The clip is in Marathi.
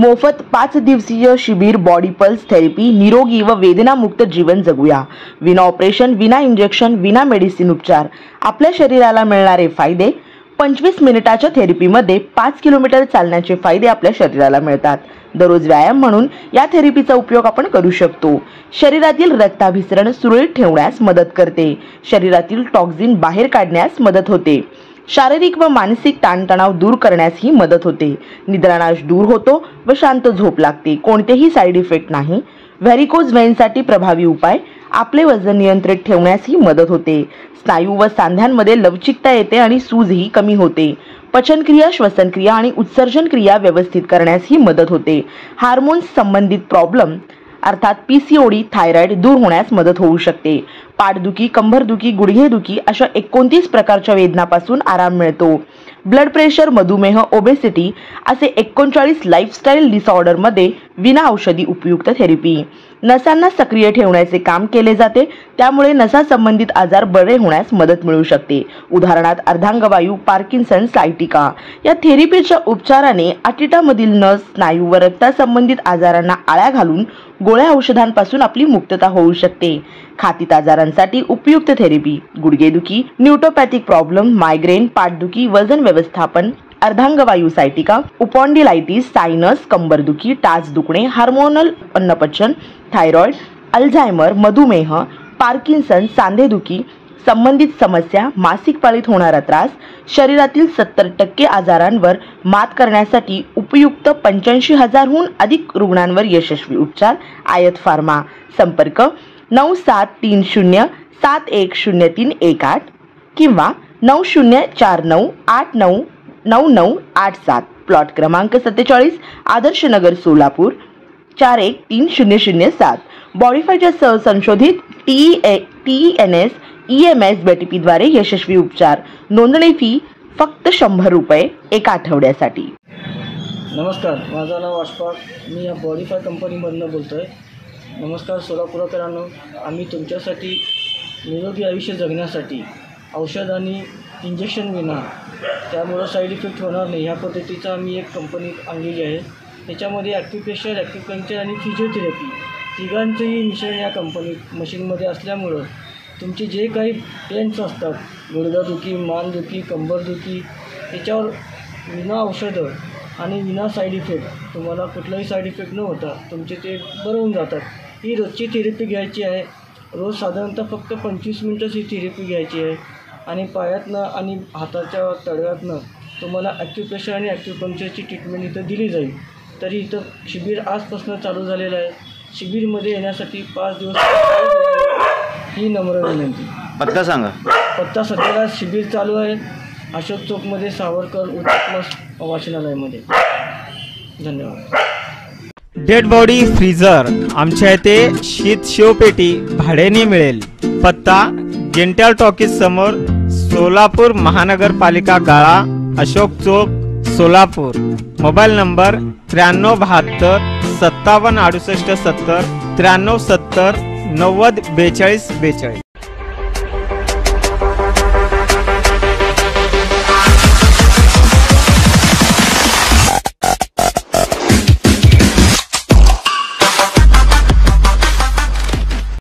मोफत 5 दिवसीय शिबिर बॉडी पल्स थेरपी निरोगी व वेदनामुक्त जीवन जगूया। विना ऑपरेशन, विना इंजेक्शन, विना मेडिसिन उपचार। आपल्या शरीराला मिळणारे फायदे। 25 मिनिटाच्या थेरपीमध्ये 5 किलोमीटर चालण्याचे फायदे आपल्या शरीराला मिळतात। दररोज व्यायाम म्हणून या थेरपीचा उपयोग आपण करू शकतो। शरीरातील रक्ताभिसरण सुरळीत ठेवण्यास मदत करते। शरीरातील टॉक्सिन बाहेर काढण्यास मदत होते। शारीरिक व मानसिक ताणतणाव दूर करण्यास ही मदत होते। निद्रानाश दूर होतो व शांत झोप लागते। कोणतेही साइड इफेक्ट नाही। व्हेरिकोज व्हेन्ससाठी प्रभावी उपाय। आपले वजन नियंत्रित ठेवण्यास ही मदत होते। स्नायू व सांध्यांमध्ये लवचिकता येते आणि सूजही कमी होते। पचनक्रिया, श्वसनक्रिया आणि उत्सर्जन क्रिया व्यवस्थित करण्यास ही मदत होते। हार्मोन्स संबंधित प्रॉब्लेम अर्थात पीसीओडी, थायरॉइड दूर होण्यास मदत होऊ शकते। पाठदुखी, कंबरदुखी, गुडघेदुखी अशा 29 प्रकारच्या वेदनापासून आराम मिळतो। ब्लड प्रेशर, मधुमेह, ओबेसिटी असे 39 लाईफस्टाईल डिसऑर्डरमध्ये विना औषधी उपयुक्त थेरपी। नसांना सक्रिय ठेवण्याचे काम केले जाते, त्यामुळे नसा संबंधित आजार बरे होण्यास मदत मिळू शकते। उदाहरणार्थ अर्धांगवायू, पार्किन्सन, सायटिका। या थेरपीच्या उपचाराने अटिटामधील नस, स्नायू व रक्तासंबंधित आजारांना आळा घालून गोळ्या औषधांपासून आपली मुक्तता होऊ शकते। खातीत आजारांसाठी उपयुक्त थेरपी। गुडघेदुखी, न्यूरोपॅथिक प्रॉब्लेम, मायग्रेन, पाठदुखी, वजन व्यवस्थापन, अर्धांगवायू, सायटिका, उपॉन्डिलायटिस, सायनस, कंबरदुखी, टाच दुखणे, हार्मोनल अन्नपचन, थायरॉइड, अल्झायमर, मधुमेह, पार्किन्सन, सांधेदुखी संबंधित समस्या, मासिक पाळीत होणारा त्रास, शरीरातील 70% आजारांवर मात करण्यासाठी उपयुक्त 85,000हून अधिक रुग्णांवर यशस्वी उपचार। आयत फार्मा। संपर्क 9730710318 किंवा 9049899987। प्लॉट क्रमांक 47, Adarsh Nagar, Solapur 413007। बॉडीफायच्या सहसंशोधित TENS EMS BTP द्वारे यशस्वी उपचार। नोंदणी फी फक्त 100 रुपये एका आठवड्यासाठी। नमस्कार, माझं नाव अशफाक, मी या बॉडीफाय कंपनीमधून बोलतो आहे। नमस्कार सोलापुरकरांनो, आम्ही तुमच्यासाठी निरोगी आयुष्य जगण्यासाठी औषध आणि इंजेक्शन विना, त्यामुळं साईड इफेक्ट होणार नाही ह्या पद्धतीचं आम्ही एक कंपनी आणलेली आहे। त्याच्यामध्ये ॲक्युप्रेशर, ॲक्युपंक्चर आणि फिजिओथेरपी तिघांचंही मिश्रण या मशीनमध्ये असल्यामुळं तुमचे जे काही पेन्स असतात, गुडघादुखी, मानदुखी, कंबरदुखी, त्याच्यावर विना औषधं आणि विना साईड इफेक्ट, तुम्हाला कुठलाही साईड इफेक्ट न होता तुमचे ते बरं होऊन जातात। ही रोजची थेरपी घ्यायची आहे। रोज साधारणतः फक्त 25 मिनिटच ही थेरपी घ्यायची आहे आणि पायातनं आणि हाताच्या तळव्यातनं तुम्हाला ॲक्युप्रेशर आणि ॲक्युपंक्चरची ट्रीटमेंट इथं दिली जाईल। तरी इथं शिबिर आजपासून चालू झालेलं आहे। शिबिरमध्ये येण्यासाठी 5 दिवस ही नम्र विनंती। पत्ता सांगा। पत्ता सध्याला शिबिर चालू आहे अशोक चौकमध्ये, सावरकर उत्तमस वाचनालयामध्ये। धन्यवाद। डेड बॉडी फ्रीजर आमच्या इथे शीत शिवपेटी भाड्याने मिळेल। पत्ता गेंट्याल टॉकीज समोर, सोलापूर महानगरपालिका गाळा, अशोक चौक, सोलापूर। Mobile number 9372 57 68 70 93 70 90 42 42।